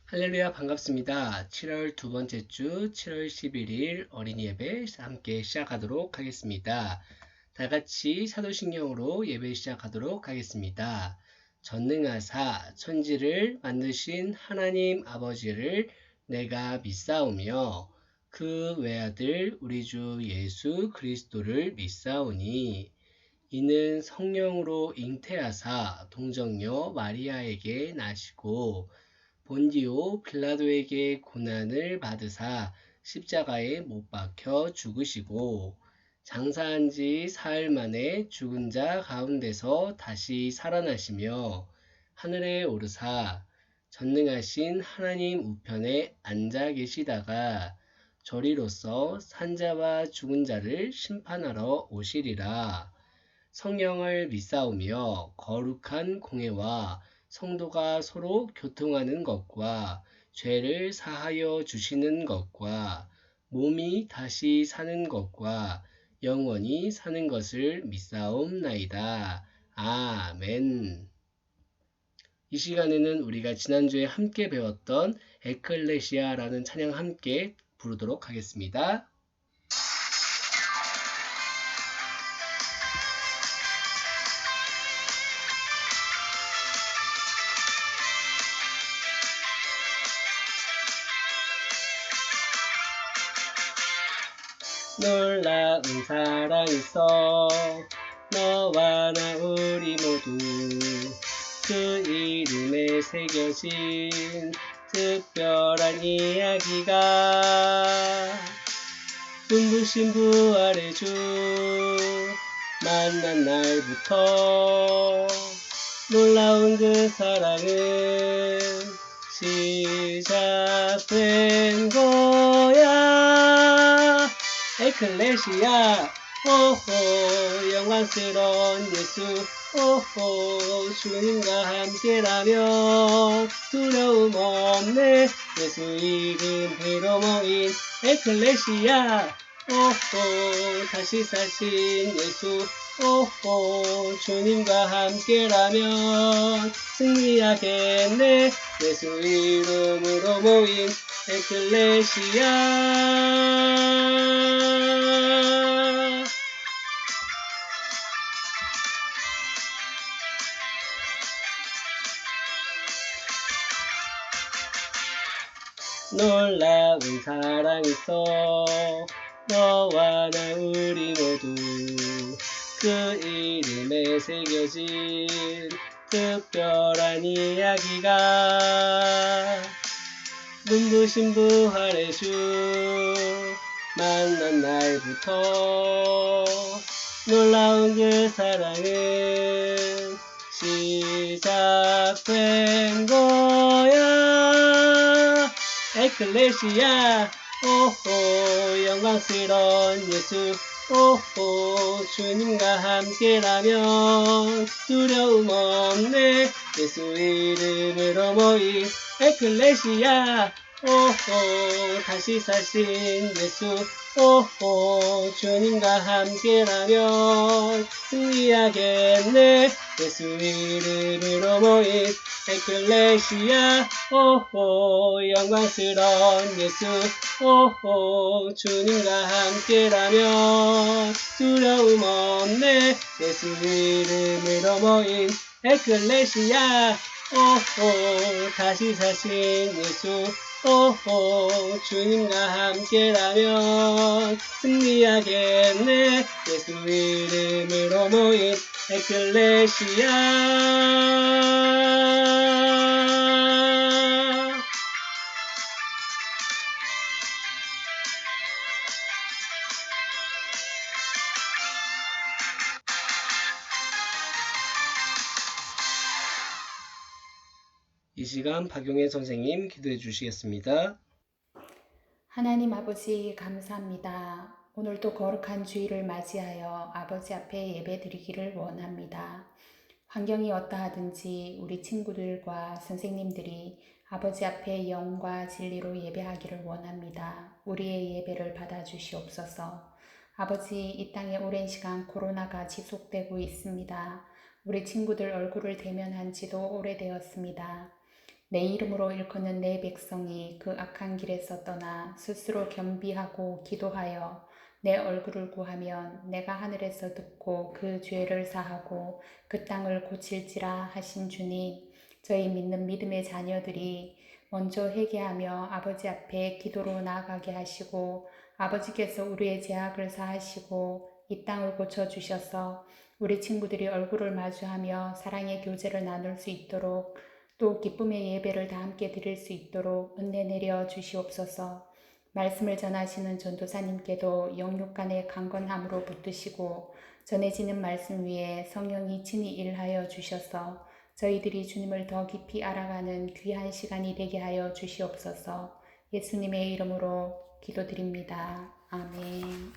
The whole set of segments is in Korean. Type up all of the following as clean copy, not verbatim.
할렐루야 반갑습니다. 7월 두 번째 주 7월 11일 어린이 예배 함께 시작하도록 하겠습니다. 다 같이 사도신경으로 예배 시작하도록 하겠습니다. 전능하사 천지를 만드신 하나님 아버지를 내가 믿사오며 그 외아들 우리 주 예수 그리스도를 믿사오니 이는 성령으로 잉태하사 동정녀 마리아에게 나시고 본디오 빌라도에게 고난을 받으사 십자가에 못 박혀 죽으시고 장사한 지 사흘 만에 죽은 자 가운데서 다시 살아나시며 하늘에 오르사 전능하신 하나님 우편에 앉아 계시다가 저리로서 산자와 죽은 자를 심판하러 오시리라. 성령을 믿사오며 거룩한 공회와 성도가 서로 교통하는 것과 죄를 사하여 주시는 것과 몸이 다시 사는 것과 영원히 사는 것을 믿사옵나이다. 아멘. 이 시간에는 우리가 지난주에 함께 배웠던 에클레시아라는 찬양 함께 부르도록 하겠습니다. 놀라운 사랑 있어 너와 나 우리 모두 그 이름에 새겨진 특별한 이야기가 눈부신 부활의 주 만난 날부터 놀라운 그 사랑은 시작된 거야. 에클레시아 오호 영광스러운 예수 오호 주님과 함께라면 두려움 없네. 예수 이름 피로 모인 에클레시아 오호 다시 사신 예수 오호 주님과 함께라면 승리하겠네. 예수 이름으로 모인 에클레시아. 놀라운 사랑 있어 너와 나 우리 모두 그 이름에 새겨진 특별한 이야기가 눈부신 부활의 주 만난 날부터 놀라운 그 사랑은 시작된 거야. 에클레시아 오호 영광스러운 예수 오호 주님과 함께라면 두려움 없네. 예수 이름으로 모인 에클레시아 오호 다시 사신 예수 오호 주님과 함께라면 승리하겠네. 예수 이름으로 모인 에클레시아 오호 영광스러운 예수 오호 주님과 함께라면 두려움 없네. 예수 이름으로 모인 에클레시아 오호 다시 사신 예수 오호 주님과 함께라면 승리하겠네. 예수 이름으로 모인 에클레시아. 이 시간 박용혜 선생님 기도해 주시겠습니다. 하나님 아버지 감사합니다. 오늘도 거룩한 주일을 맞이하여 아버지 앞에 예배드리기를 원합니다. 환경이 어떠하든지 우리 친구들과 선생님들이 아버지 앞에 영과 진리로 예배하기를 원합니다. 우리의 예배를 받아주시옵소서. 아버지, 이 땅에 오랜 시간 코로나가 지속되고 있습니다. 우리 친구들 얼굴을 대면한 지도 오래되었습니다. 내 이름으로 일컫는 내 백성이 그 악한 길에서 떠나 스스로 겸비하고 기도하여 내 얼굴을 구하면 내가 하늘에서 듣고 그 죄를 사하고 그 땅을 고칠지라 하신 주님, 저희 믿는 믿음의 자녀들이 먼저 회개하며 아버지 앞에 기도로 나아가게 하시고 아버지께서 우리의 죄악을 사하시고 이 땅을 고쳐주셔서 우리 친구들이 얼굴을 마주하며 사랑의 교제를 나눌 수 있도록 또 기쁨의 예배를 다 함께 드릴 수 있도록 은혜 내려 주시옵소서. 말씀을 전하시는 전도사님께도 영육간의 강건함으로 붙드시고 전해지는 말씀 위에 성령이 친히 일하여 주셔서 저희들이 주님을 더 깊이 알아가는 귀한 시간이 되게 하여 주시옵소서. 예수님의 이름으로 기도드립니다. 아멘.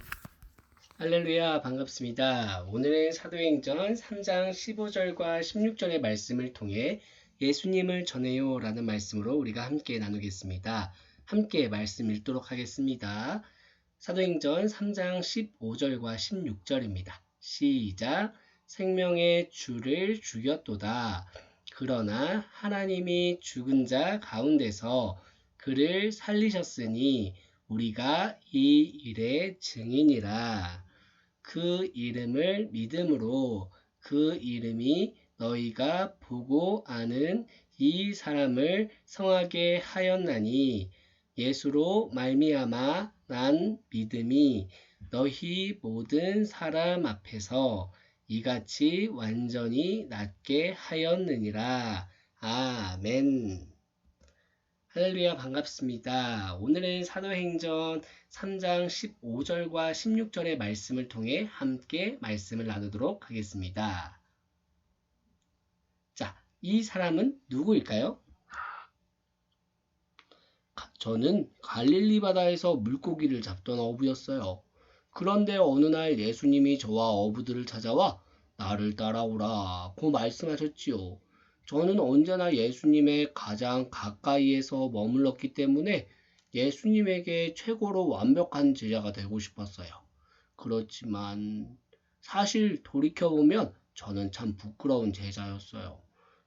할렐루야, 반갑습니다. 오늘은 사도행전 3장 15절과 16절의 말씀을 통해 예수님을 전해요 라는 말씀으로 우리가 함께 나누겠습니다. 함께 말씀 읽도록 하겠습니다. 사도행전 3장 15절과 16절입니다. 시작. 생명의 주를 죽였도다. 그러나 하나님이 죽은 자 가운데서 그를 살리셨으니 우리가 이 일의 증인이라. 그 이름을 믿음으로 그 이름이 너희가 보고 아는 이 사람을 성하게 하였나니 예수로 말미암아 난 믿음이 너희 모든 사람 앞에서 이같이 완전히 낫게 하였느니라. 아멘. 할렐루야, 반갑습니다. 오늘은 사도행전 3장 15절과 16절의 말씀을 통해 함께 말씀을 나누도록 하겠습니다. 자, 이 사람은 누구일까요? 저는 갈릴리 바다에서 물고기를 잡던 어부였어요. 그런데 어느 날 예수님이 저와 어부들을 찾아와 나를 따라오라고 말씀하셨지요. 저는 언제나 예수님의 가장 가까이에서 머물렀기 때문에 예수님에게 최고로 완벽한 제자가 되고 싶었어요. 그렇지만 사실 돌이켜보면 저는 참 부끄러운 제자였어요.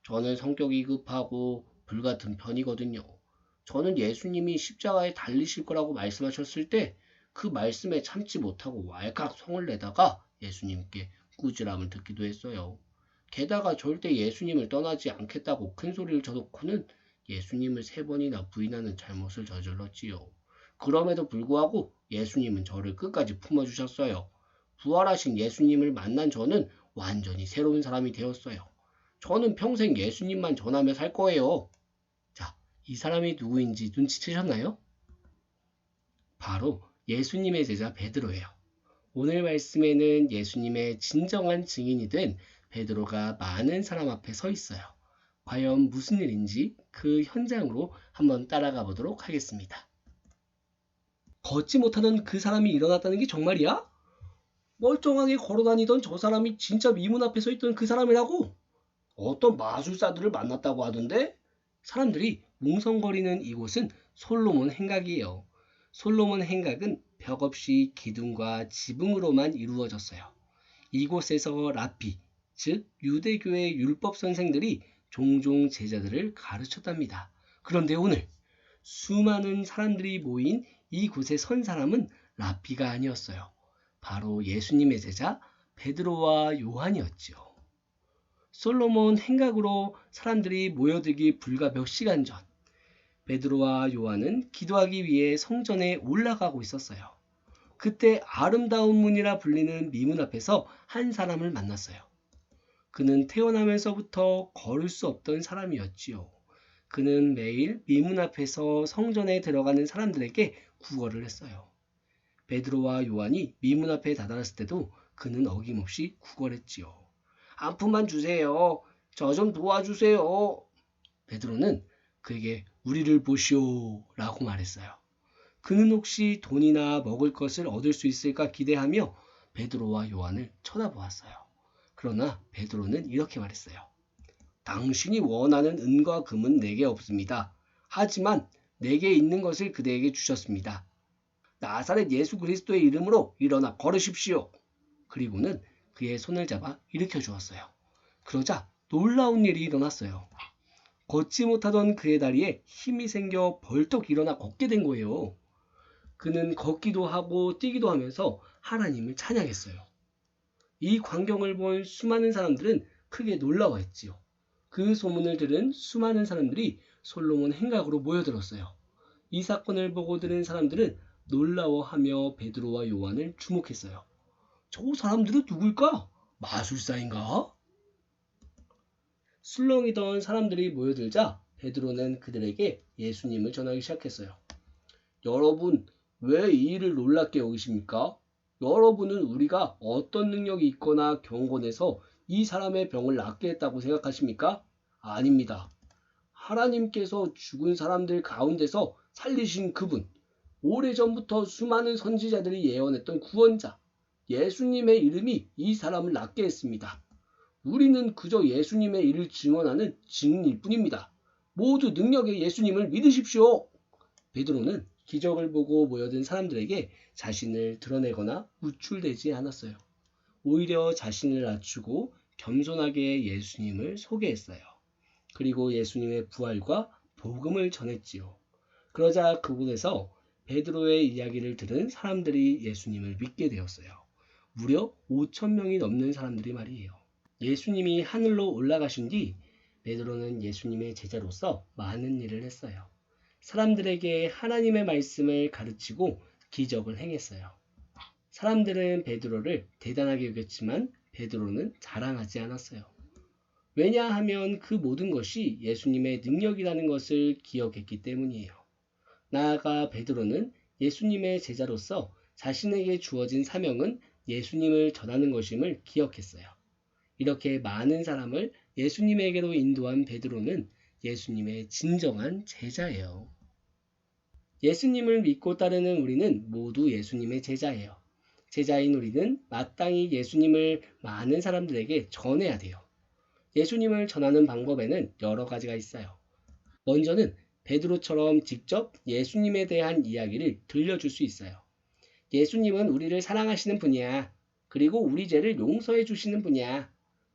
저는 성격이 급하고 불같은 편이거든요. 저는 예수님이 십자가에 달리실 거라고 말씀하셨을 때 그 말씀에 참지 못하고 왈칵 성을 내다가 예수님께 꾸지람을 듣기도 했어요. 게다가 절대 예수님을 떠나지 않겠다고 큰 소리를 쳐놓고는 예수님을 3번이나 부인하는 잘못을 저질렀지요. 그럼에도 불구하고 예수님은 저를 끝까지 품어주셨어요. 부활하신 예수님을 만난 저는 완전히 새로운 사람이 되었어요. 저는 평생 예수님만 전하며 살 거예요. 자, 이 사람이 누구인지 눈치채셨나요? 바로 예수님의 제자 베드로예요. 오늘 말씀에는 예수님의 진정한 증인이 된 베드로가 많은 사람 앞에 서 있어요. 과연 무슨 일인지 그 현장으로 한번 따라가 보도록 하겠습니다. 걷지 못하는 그 사람이 일어났다는 게 정말이야? 멀쩡하게 걸어다니던 저 사람이 진짜 미문 앞에 서 있던 그 사람이라고? 어떤 마술사들을 만났다고 하던데? 사람들이 뭉성거리는 이곳은 솔로몬 행각이에요. 솔로몬 행각은 벽 없이 기둥과 지붕으로만 이루어졌어요. 이곳에서 랍비, 즉 유대교의 율법 선생들이 종종 제자들을 가르쳤답니다. 그런데 오늘 수많은 사람들이 모인 이곳에 선 사람은 랍비가 아니었어요. 바로 예수님의 제자 베드로와 요한이었죠. 솔로몬 행각으로 사람들이 모여들기 불과 몇 시간 전, 베드로와 요한은 기도하기 위해 성전에 올라가고 있었어요. 그때 아름다운 문이라 불리는 미문 앞에서 한 사람을 만났어요. 그는 태어나면서부터 걸을 수 없던 사람이었지요. 그는 매일 미문 앞에서 성전에 들어가는 사람들에게 구걸을 했어요. 베드로와 요한이 미문 앞에 다다랐을 때도 그는 어김없이 구걸했지요. 한 푼만 주세요. 저 좀 도와주세요. 베드로는 그에게 우리를 보시오 라고 말했어요. 그는 혹시 돈이나 먹을 것을 얻을 수 있을까 기대하며 베드로와 요한을 쳐다보았어요. 그러나 베드로는 이렇게 말했어요. 당신이 원하는 은과 금은 내게 없습니다. 하지만 내게 있는 것을 그대에게 주셨습니다. 나사렛 예수 그리스도의 이름으로 일어나 걸으십시오. 그리고는 그의 손을 잡아 일으켜 주었어요. 그러자 놀라운 일이 일어났어요. 걷지 못하던 그의 다리에 힘이 생겨 벌떡 일어나 걷게 된 거예요. 그는 걷기도 하고 뛰기도 하면서 하나님을 찬양했어요. 이 광경을 본 수많은 사람들은 크게 놀라워했지요. 그 소문을 들은 수많은 사람들이 솔로몬 행각으로 모여들었어요. 이 사건을 보고 들은 사람들은 놀라워하며 베드로와 요한을 주목했어요. 저 사람들은 누굴까? 마술사인가? 술렁이던 사람들이 모여들자 베드로는 그들에게 예수님을 전하기 시작했어요. 여러분, 왜 이 일을 놀랍게 여기십니까? 여러분은 우리가 어떤 능력이 있거나 경건해서 이 사람의 병을 낫게 했다고 생각하십니까? 아닙니다. 하나님께서 죽은 사람들 가운데서 살리신 그분, 오래전부터 수많은 선지자들이 예언했던 구원자, 예수님의 이름이 이 사람을 낫게 했습니다. 우리는 그저 예수님의 일을 증언하는 증인일 뿐입니다. 모두 능력의 예수님을 믿으십시오. 베드로는 기적을 보고 모여든 사람들에게 자신을 드러내거나 우쭐대지 않았어요. 오히려 자신을 낮추고 겸손하게 예수님을 소개했어요. 그리고 예수님의 부활과 복음을 전했지요. 그러자 그곳에서 베드로의 이야기를 들은 사람들이 예수님을 믿게 되었어요. 무려 5천 명이 넘는 사람들이 말이에요. 예수님이 하늘로 올라가신 뒤 베드로는 예수님의 제자로서 많은 일을 했어요. 사람들에게 하나님의 말씀을 가르치고 기적을 행했어요. 사람들은 베드로를 대단하게 여겼지만 베드로는 자랑하지 않았어요. 왜냐하면 그 모든 것이 예수님의 능력이라는 것을 기억했기 때문이에요. 나아가 베드로는 예수님의 제자로서 자신에게 주어진 사명은 예수님을 전하는 것임을 기억했어요. 이렇게 많은 사람을 예수님에게로 인도한 베드로는 예수님의 진정한 제자예요. 예수님을 믿고 따르는 우리는 모두 예수님의 제자예요. 제자인 우리는 마땅히 예수님을 많은 사람들에게 전해야 돼요. 예수님을 전하는 방법에는 여러 가지가 있어요. 먼저는 베드로처럼 직접 예수님에 대한 이야기를 들려줄 수 있어요. 예수님은 우리를 사랑하시는 분이야. 그리고 우리 죄를 용서해 주시는 분이야.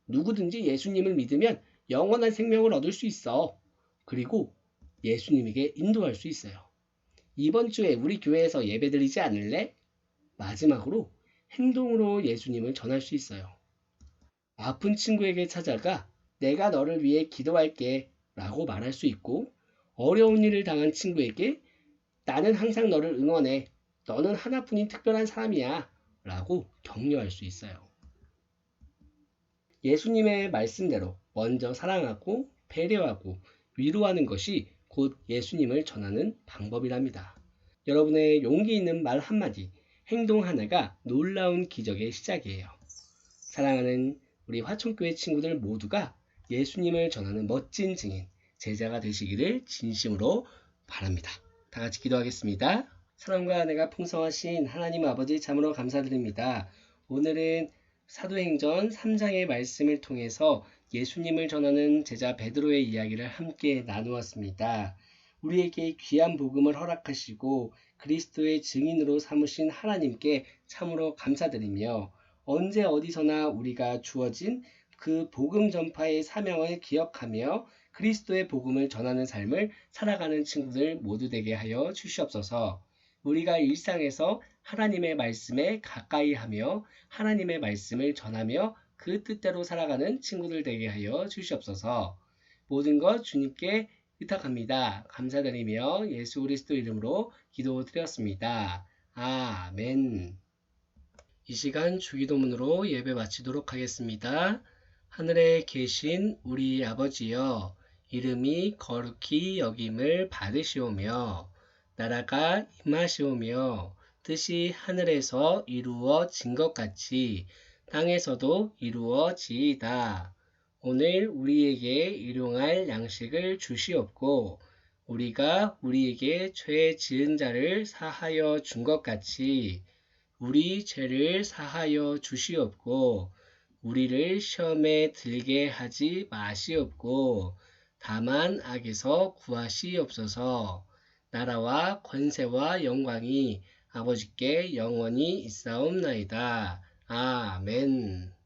누구든지 예수님을 믿으면 영원한 생명을 얻을 수 있어. 그리고 예수님에게 인도할 수 있어요. 이번 주에 우리 교회에서 예배드리지 않을래? 마지막으로 행동으로 예수님을 전할 수 있어요. 아픈 친구에게 찾아가 내가 너를 위해 기도할게 라고 말할 수 있고, 어려운 일을 당한 친구에게 나는 항상 너를 응원해. 너는 하나뿐인 특별한 사람이야 라고 격려할 수 있어요. 예수님의 말씀대로 먼저 사랑하고 배려하고 위로하는 것이 곧 예수님을 전하는 방법이랍니다. 여러분의 용기 있는 말 한마디, 행동 하나가 놀라운 기적의 시작이에요. 사랑하는 우리 화천교회 친구들 모두가 예수님을 전하는 멋진 증인, 제자가 되시기를 진심으로 바랍니다. 다 같이 기도하겠습니다. 사랑과 은혜가 풍성하신 하나님 아버지 참으로 감사드립니다. 오늘은 사도행전 3장의 말씀을 통해서 예수님을 전하는 제자 베드로의 이야기를 함께 나누었습니다. 우리에게 귀한 복음을 허락하시고 그리스도의 증인으로 삼으신 하나님께 참으로 감사드리며 언제 어디서나 우리가 주어진 그 복음 전파의 사명을 기억하며 그리스도의 복음을 전하는 삶을 살아가는 친구들 모두 되게 하여 주시옵소서. 우리가 일상에서 하나님의 말씀에 가까이 하며 하나님의 말씀을 전하며 그 뜻대로 살아가는 친구들 되게 하여 주시옵소서. 모든 것 주님께 의탁합니다. 감사드리며 예수 그리스도 이름으로 기도드렸습니다. 아멘. 이 시간 주기도문으로 예배 마치도록 하겠습니다. 하늘에 계신 우리 아버지여, 이름이 거룩히 여김을 받으시오며 나라가 임하시오며 뜻이 하늘에서 이루어진 것 같이 땅에서도 이루어지이다. 오늘 우리에게 일용할 양식을 주시옵고 우리가 우리에게 죄 지은 자를 사하여 준 것 같이 우리 죄를 사하여 주시옵고 우리를 시험에 들게 하지 마시옵고 다만 악에서 구하시옵소서. 나라와 권세와 영광이 아버지께 영원히 있사옵나이다. 아멘.